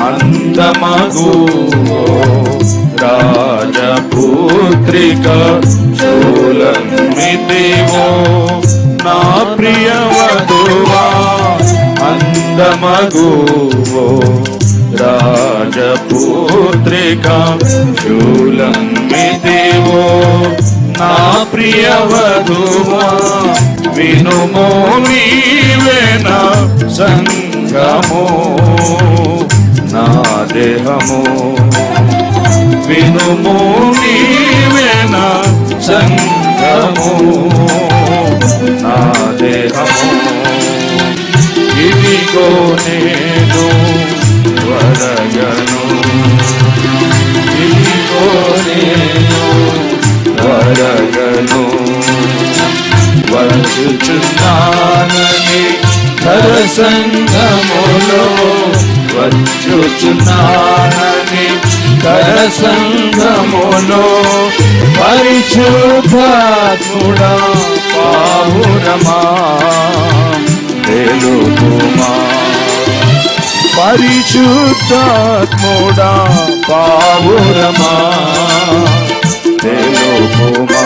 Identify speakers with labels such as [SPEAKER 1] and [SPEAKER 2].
[SPEAKER 1] అందమగు రాజపుత్రిక శూలమితివో నా ప్రియ వధువా అందమగు రాజపుత్రిక శూలమితివో నా ప్రియ వధువా వినుమో నీవేన సంగమో నా దేహము వినుమో నీవేన సంగమో నా దేహము ఇదిగో నేను వరగను ఇదిగో నేను వరగను వచ్చుచున్నానని కరసంగములో వచ్చుచున్నానని కరసంగములో పరిశుద్ధాత్ముడా పావురమా తెలుగుమా పరిశుద్ధాత్ముడా పావురమా తెలుగుమా